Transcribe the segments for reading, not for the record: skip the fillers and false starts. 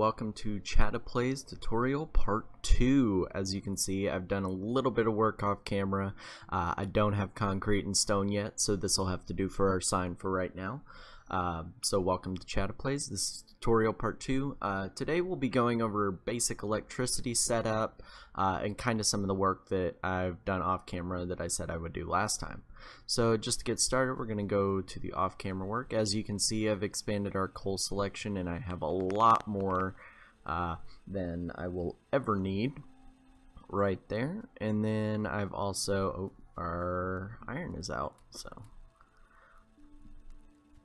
welcome to ChattaPlays tutorial part 2. As you can see, I've done a little bit of work off camera. I don't have concrete and stone yet, so this will have to do for our sign for right now. So welcome to ChattaPlays. This is tutorial part 2. Today we'll be going over basic electricity setup and kind of some of the work that I've done off camera that I said I would do last time. So just to get started, we're going to go to the off-camera work. As you can see, I've expanded our coal selection and I have a lot more than I will ever need right there. And then I've also, our iron is out, so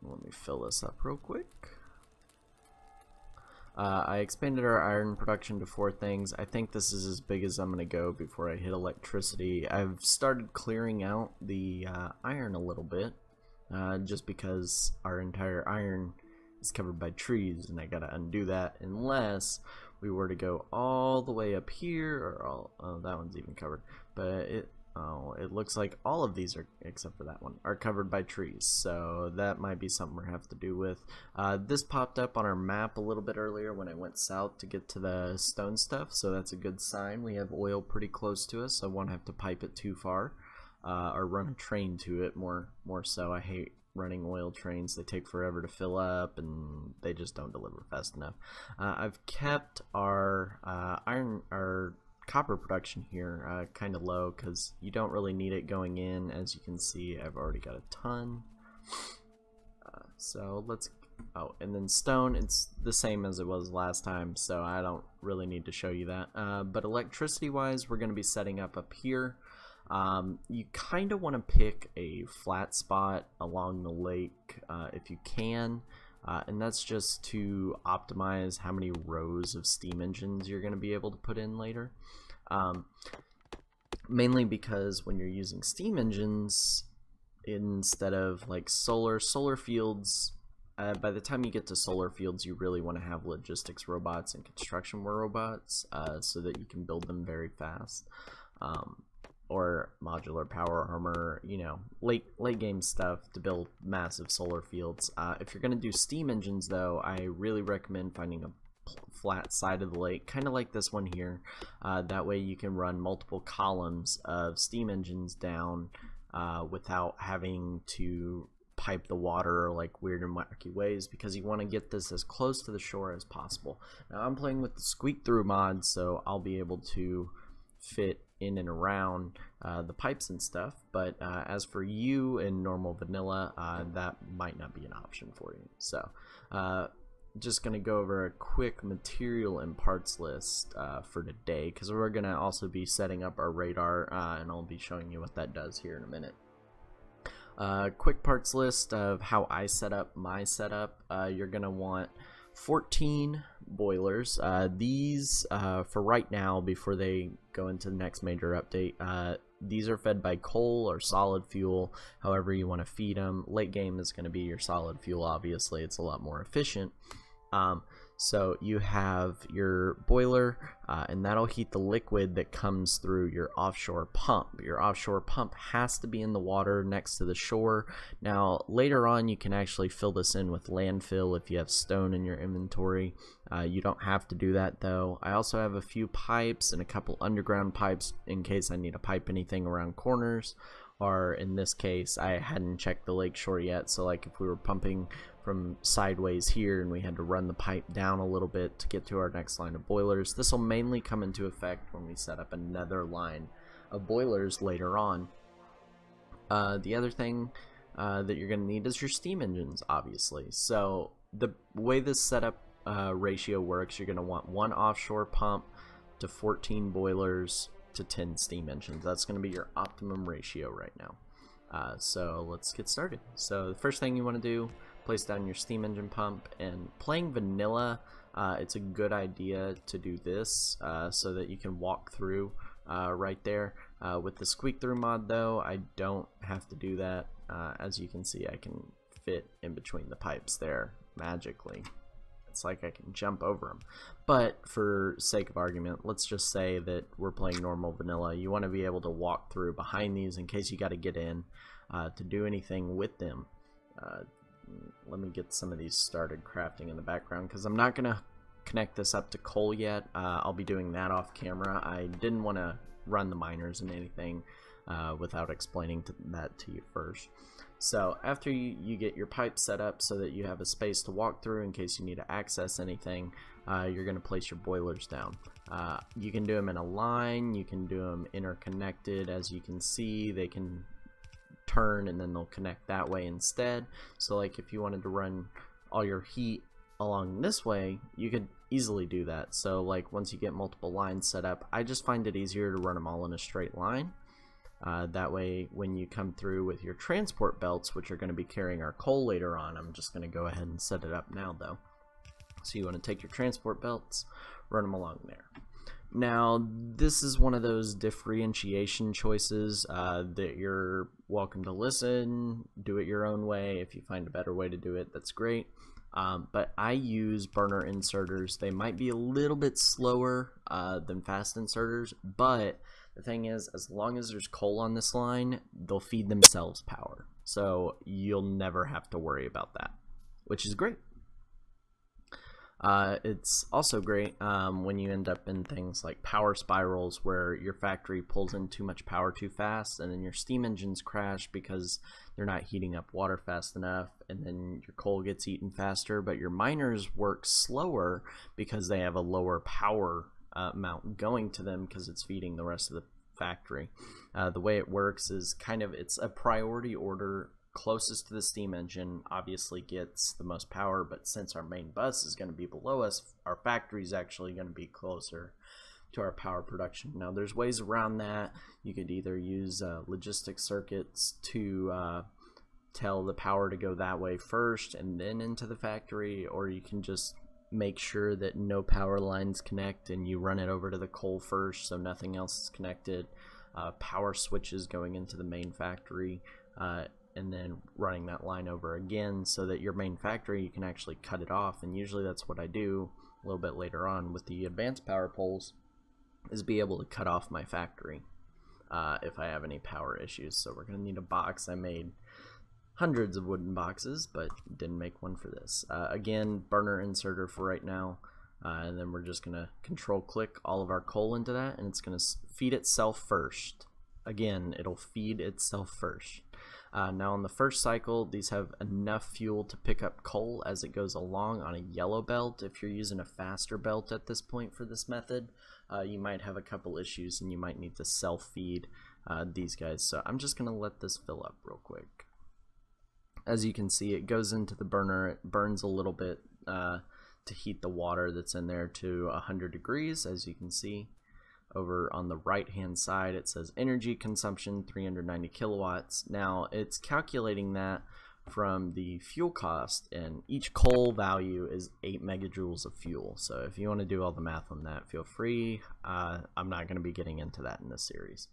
let me fill this up real quick. I expanded our iron production to 4 things. I think this is as big as I'm going to go before I hit electricity. I've started clearing out the iron a little bit, just because our entire iron is covered by trees, and I gotta undo that unless we were to go all the way up here, or all, oh, that one's even covered, but it looks like all of these are, except for that one, are covered by trees, so that might be something we have to do with. This popped up on our map a little bit earlier when I went south to get to the stone stuff, so that's a good sign. We have oil pretty close to us, so I won't have to pipe it too far, or run a train to it more so. I hate running oil trains. They take forever to fill up and they just don't deliver fast enough. I've kept our copper production here kind of low because you don't really need it going in. As you can see, I've already got a ton. So let's, oh, and then stone, it's the same as it was last time, so I don't really need to show you that. But electricity wise, we're going to be setting up here. You kind of want to pick a flat spot along the lake if you can. And that's just to optimize how many rows of steam engines you're going to be able to put in later. Mainly because when you're using steam engines instead of like solar fields, by the time you get to solar fields, you really want to have logistics robots and construction robots so that you can build them very fast. Or modular power armor, you know, late game stuff to build massive solar fields. If you're going to do steam engines though, I really recommend finding a flat side of the lake, kind of like this one here. That way you can run multiple columns of steam engines down without having to pipe the water like weird and wacky ways, because you want to get this as close to the shore as possible. Now I'm playing with the squeak through mod, so I'll be able to fit in and around the pipes and stuff, but as for you in normal vanilla, that might not be an option for you. So just gonna go over a quick material and parts list for today, because we're gonna also be setting up our radar, and I'll be showing you what that does here in a minute. Quick parts list of how I set up my setup. You're gonna want 14 boilers. These for right now, before they go into the next major update, these are fed by coal or solid fuel, however you want to feed them. Late game is going to be your solid fuel, obviously. It's a lot more efficient. So you have your boiler, and that'll heat the liquid that comes through your offshore pump. Your offshore pump has to be in the water next to the shore. Now later on you can actually fill this in with landfill if you have stone in your inventory. You don't have to do that though. I also have a few pipes and a couple underground pipes in case I need to pipe anything around corners, or in this case I hadn't checked the lake shore yet, so like if we were pumping from sideways here and we had to run the pipe down a little bit to get to our next line of boilers. This will mainly come into effect when we set up another line of boilers later on. The other thing that you're going to need is your steam engines, obviously. So the way this setup ratio works, you're going to want 1 offshore pump to 14 boilers to 10 steam engines. That's going to be your optimum ratio right now. So let's get started. So the first thing you want to do, place down your steam engine pump. And playing vanilla, it's a good idea to do this so that you can walk through right there. With the squeak through mod though, I don't have to do that. As you can see, I can fit in between the pipes there magically. It's like I can jump over them. But for sake of argument, let's just say that we're playing normal vanilla. You want to be able to walk through behind these in case you got to get in to do anything with them. Let me get some of these started crafting in the background, because I'm not going to connect this up to coal yet. I'll be doing that off camera. I didn't want to run the miners and anything without explaining that to you first. So after you get your pipe set up so that you have a space to walk through in case you need to access anything, you're going to place your boilers down. You can do them in a line, you can do them interconnected. As you can see, they can turn and then they'll connect that way instead. So like if you wanted to run all your heat along this way, you could easily do that. So like once you get multiple lines set up, I just find it easier to run them all in a straight line. That way when you come through with your transport belts, which are going to be carrying our coal later on, I'm just going to go ahead and set it up now though. So you want to take your transport belts, run them along there. Now this is one of those differentiation choices that you're welcome to listen, do it your own way. If you find a better way to do it, that's great. But I use burner inserters. They might be a little bit slower than fast inserters, but the thing is, as long as there's coal on this line, they'll feed themselves power. So you'll never have to worry about that, which is great. It's also great when you end up in things like power spirals where your factory pulls in too much power too fast and then your steam engines crash because they're not heating up water fast enough, and then your coal gets eaten faster, but your miners work slower because they have a lower power amount going to them because it's feeding the rest of the factory. The way it works is it's a priority order. Closest to the steam engine obviously gets the most power, but since our main bus is going to be below us, our factory is actually going to be closer to our power production. Now there's ways around that. You could either use logistic circuits to tell the power to go that way first and then into the factory, or you can just make sure that no power lines connect and you run it over to the coal first so nothing else is connected. Power switches going into the main factory, and then running that line over again so that your main factory, you can actually cut it off. And usually that's what I do a little bit later on with the advanced power poles, is be able to cut off my factory if I have any power issues. So we're going to need a box. I made hundreds of wooden boxes, but didn't make one for this. Again, burner inserter for right now. And then we're just going to control click all of our coal into that, and it's going to feed itself first. Again, it'll feed itself first. Now on the first cycle, these have enough fuel to pick up coal as it goes along on a yellow belt. If you're using a faster belt at this point for this method, you might have a couple issues and you might need to self-feed these guys. So I'm just going to let this fill up real quick. As you can see, it goes into the burner. It burns a little bit to heat the water that's in there to 100 degrees, as you can see. Over on the right hand side it says energy consumption 390 kilowatts. Now it's calculating that from the fuel cost, and each coal value is 8 megajoules of fuel. So if you want to do all the math on that, feel free. I'm not going to be getting into that in this series.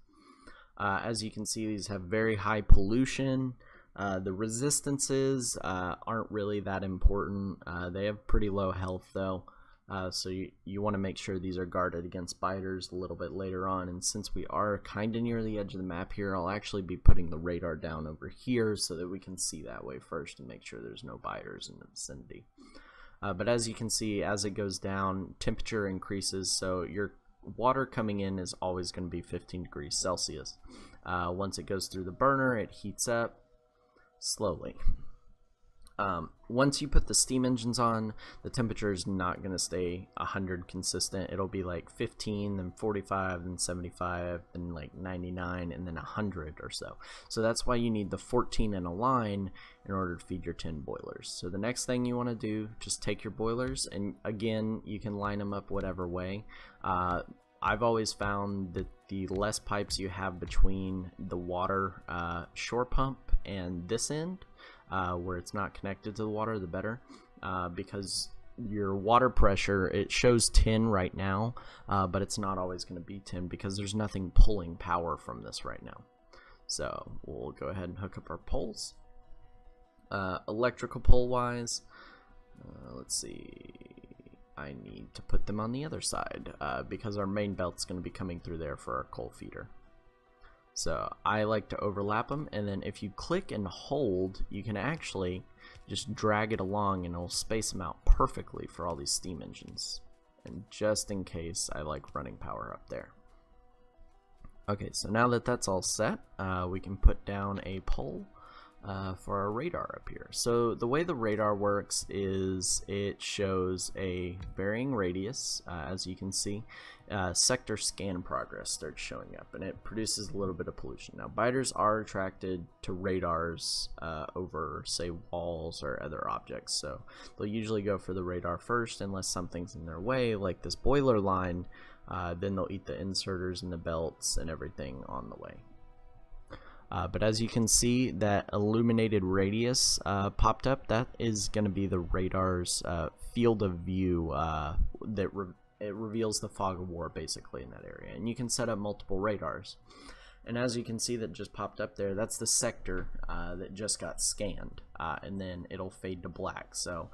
As you can see, these have very high pollution. The resistances aren't really that important. They have pretty low health though. So you want to make sure these are guarded against biters a little bit later on, and since we are kind of near the edge of the map here, I'll actually be putting the radar down over here so that we can see that way first and make sure there's no biters in the vicinity. But as you can see, as it goes down, temperature increases, so your water coming in is always going to be 15 degrees Celsius. Once it goes through the burner, it heats up slowly. Once you put the steam engines on, the temperature is not going to stay 100 consistent. It'll be like 15, then 45, then 75, then like 99, and then 100 or so. So that's why you need the 14 in a line in order to feed your 10 boilers. So the next thing you want to do, just take your boilers, and again, you can line them up whatever way. I've always found that the less pipes you have between the water shore pump and this end, where it's not connected to the water, the better, because your water pressure, it shows 10 right now, but it's not always going to be 10 because there's nothing pulling power from this right now. So we'll go ahead and hook up our poles. Electrical pole wise, let's see, I need to put them on the other side because our main belt's going to be coming through there for our coal feeder. So I like to overlap them, and then if you click and hold, you can actually just drag it along and it'll space them out perfectly for all these steam engines. And just in case, I like running power up there. Okay, so now that that's all set, we can put down a pole for our radar up here. So the way the radar works is it shows a varying radius, as you can see. Sector scan progress starts showing up, and it produces a little bit of pollution. Now, biters are attracted to radars over, say, walls or other objects, so they'll usually go for the radar first unless something's in their way, like this boiler line. Then they'll eat the inserters and the belts and everything on the way. But as you can see, that illuminated radius popped up. That is going to be the radar's field of view that it reveals the fog of war basically in that area. And you can set up multiple radars. And as you can see that just popped up there, that's the sector that just got scanned. And then it'll fade to black. So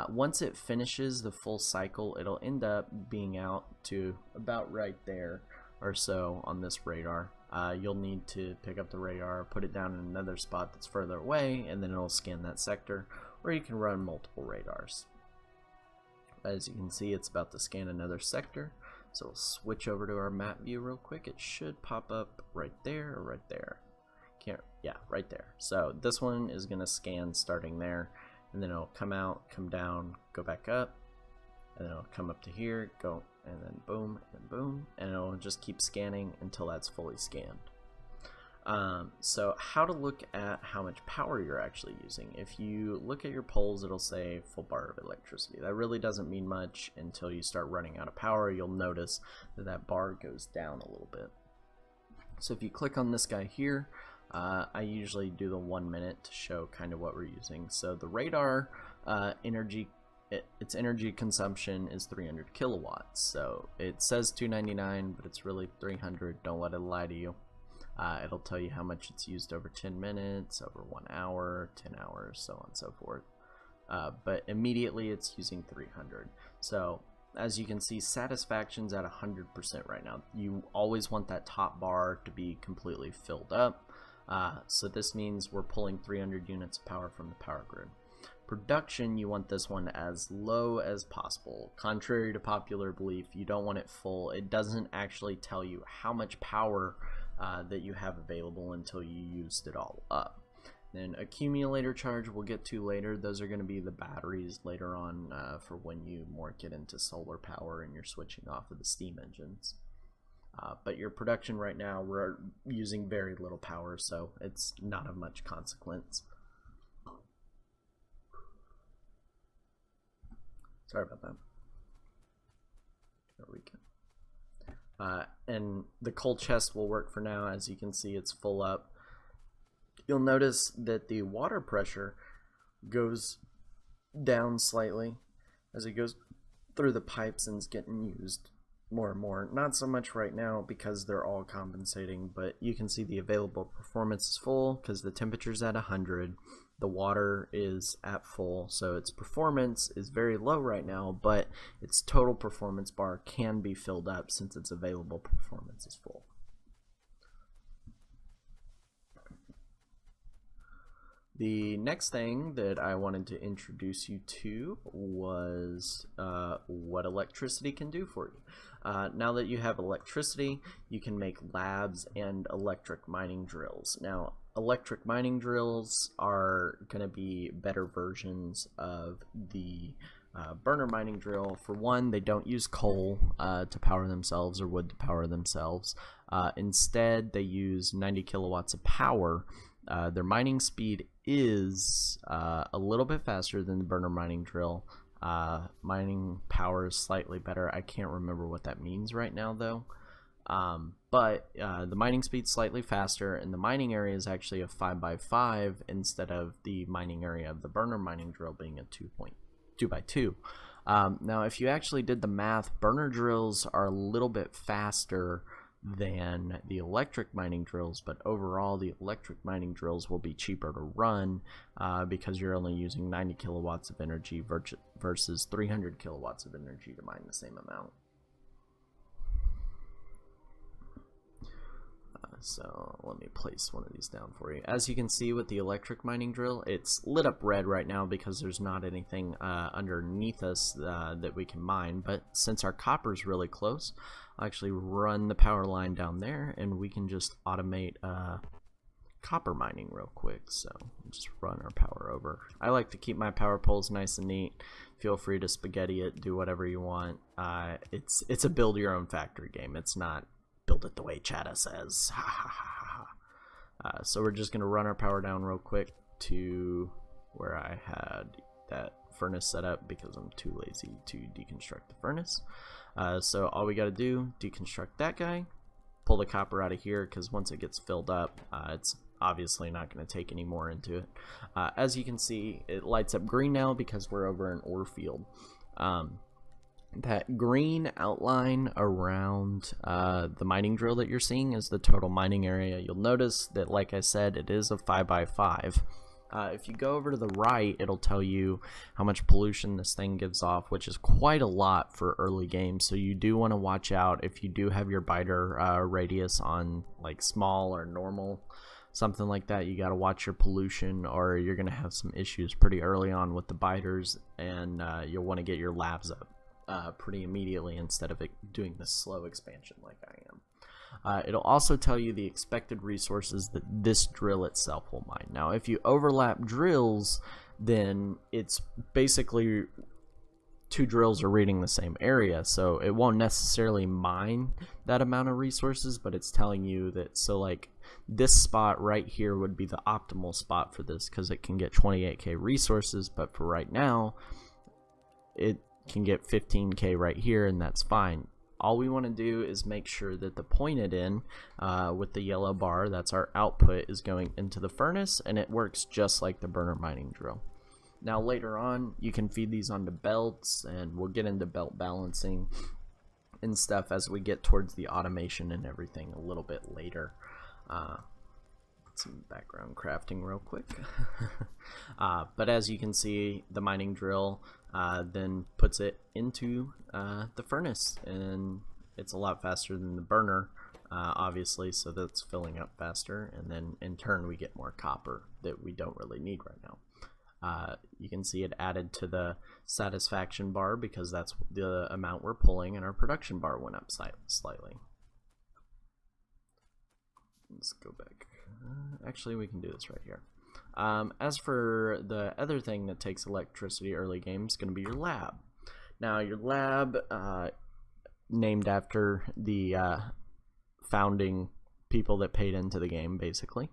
once it finishes the full cycle, it'll end up being out to about right there or so on this radar. You'll need to pick up the radar, put it down in another spot that's further away, and then it'll scan that sector, or you can run multiple radars. As you can see, it's about to scan another sector, so we'll switch over to our map view real quick. It should pop up right there or right there. Yeah, right there. So this one is going to scan starting there, and then it'll come out, come down, go back up, and then it'll come up to here, go, and then boom, and boom, and it'll just keep scanning until that's fully scanned. So how to look at how much power you're actually using. If you look at your poles, it'll say full bar of electricity. That really doesn't mean much until you start running out of power. You'll notice that that bar goes down a little bit. So if you click on this guy here, I usually do the 1 minute to show kind of what we're using. So the radar its energy consumption is 300 kilowatts. So it says 299, but it's really 300. Don't let it lie to you. It'll tell you how much it's used over 10 minutes, over 1 hour, 10 hours, so on and so forth. But immediately it's using 300. So as you can see, satisfaction's at 100% right now. You always want that top bar to be completely filled up. So this means we're pulling 300 units of power from the power grid. Production, you want this one as low as possible. Contrary to popular belief, you don't want it full. It doesn't actually tell you how much power that you have available until you used it all up. Then accumulator charge we'll get to later. Those are going to be the batteries later on for when you more get into solar power and you're switching off of the steam engines. But your production right now, we're using very little power, so it's not of much consequence. Sorry about that. There we go. And the coal chest will work for now. As you can see, it's full up. You'll notice that the water pressure goes down slightly as it goes through the pipes and is getting used more and more. Not so much right now because they're all compensating, but you can see the available performance is full because the temperature's at 100. The water is at full, so its performance is very low right now, but its total performance bar can be filled up since its available performance is full. The next thing that I wanted to introduce you to was what electricity can do for you. Now that you have electricity, you can make labs and electric mining drills. Now, electric mining drills are going to be better versions of the burner mining drill. For one, they don't use coal to power themselves or wood to power themselves. Instead, they use 90 kilowatts of power. Their mining speed is a little bit faster than the burner mining drill. Mining power is slightly better. I can't remember what that means right now though. But the mining speed's slightly faster, and the mining area is actually a 5x5 instead of the mining area of the burner mining drill being a 2x2. Now if you actually did the math, burner drills are a little bit faster than the electric mining drills, but overall the electric mining drills will be cheaper to run because you're only using 90 kilowatts of energy versus 300 kilowatts of energy to mine the same amount. So let me place one of these down for you. As you can see with the electric mining drill, it's lit up red right now because there's not anything underneath us that we can mine. But since our copper is really close, I'll actually run the power line down there and we can just automate copper mining real quick. So just run our power over. I like to keep my power poles nice and neat. Feel free to spaghetti it, do whatever you want. It's a build your own factory game. It's not build it the way Chatta says. So we're just gonna run our power down real quick to where I had that furnace set up because I'm too lazy to deconstruct the furnace. So all we gotta do, deconstruct that guy, pull the copper out of here because once it gets filled up, it's obviously not going to take any more into it. As you can see, it lights up green now because we're over an ore field. That green outline around the mining drill that you're seeing is the total mining area. You'll notice that, like I said, it is a 5x5. If you go over to the right, it'll tell you how much pollution this thing gives off, which is quite a lot for early games. So you do want to watch out if you do have your biter radius on like small or normal, something like that. You got to watch your pollution or you're going to have some issues pretty early on with the biters, and you'll want to get your labs up pretty immediately instead of it doing this slow expansion like I am. It'll also tell you the expected resources that this drill itself will mine. Now if you overlap drills, then it's basically two drills are reading the same area, so it won't necessarily mine that amount of resources, but it's telling you that, so like this spot right here would be the optimal spot for this because it can get 28k resources, but for right now it can get 15k right here, and that's fine. All we want to do is make sure that the pointed in with the yellow bar, that's our output, is going into the furnace, and it works just like the burner mining drill. Now later on you can feed these onto belts, and we'll get into belt balancing and stuff as we get towards the automation and everything a little bit later. Some background crafting real quick. But as you can see, the mining drill then puts it into the furnace, and it's a lot faster than the burner, obviously, so that's filling up faster, and then in turn we get more copper that we don't really need right now. You can see it added to the satisfaction bar because that's the amount we're pulling, and our production bar went up slightly. Let's go back. Actually, we can do this right here. As for the other thing that takes electricity early game, is going to be your lab. Now your lab, named after the founding people that paid into the game, basically.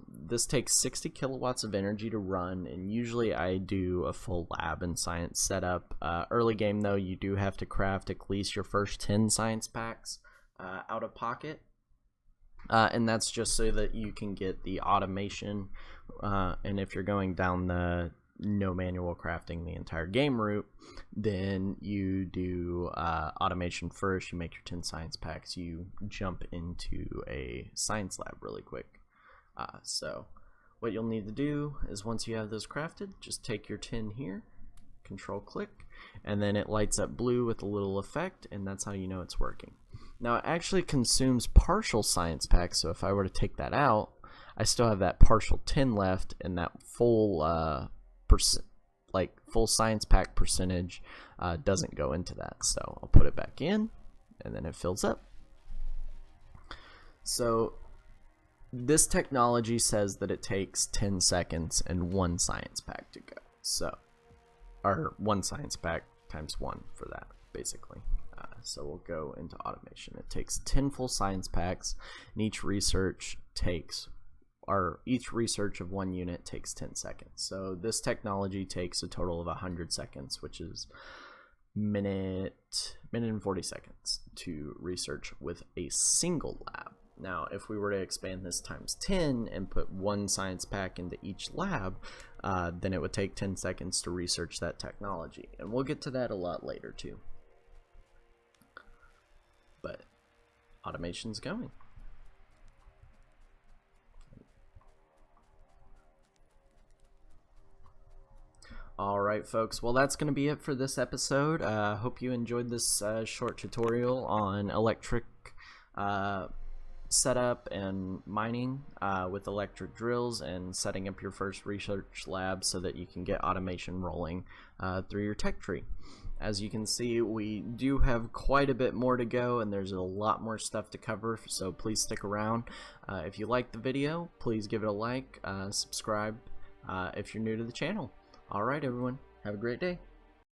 This takes 60 kilowatts of energy to run, and usually I do a full lab and science setup. Early game though, you do have to craft at least your first 10 science packs out of pocket. And that's just so that you can get the automation, and if you're going down the no manual crafting the entire game route, then you do automation first. You make your 10 science packs, you jump into a science lab really quick. So what you'll need to do is, once you have those crafted, just take your 10 here, control click, and then it lights up blue with a little effect, and that's how you know it's working. Now it actually consumes partial science packs, so if I were to take that out, I still have that partial 10 left, and that full full science pack percentage doesn't go into that. So I'll put it back in, and then it fills up. So this technology says that it takes 10 seconds and 1 science pack to go. So, or 1 science pack times 1 for that, basically. So we'll go into automation. It takes 10 full science packs, and each research of 1 unit takes 10 seconds. So this technology takes a total of 100 seconds, which is minute and 40 seconds to research with a single lab. Now if we were to expand this times 10 and put 1 science pack into each lab, then it would take 10 seconds to research that technology, and we'll get to that a lot later too. But automation's going. Alright folks, well that's going to be it for this episode. Hope you enjoyed this short tutorial on electric setup and mining with electric drills, and setting up your first research lab so that you can get automation rolling through your tech tree. As you can see, we do have quite a bit more to go, and there's a lot more stuff to cover, so please stick around. If you liked the video, please give it a like, subscribe if you're new to the channel. Alright everyone, have a great day.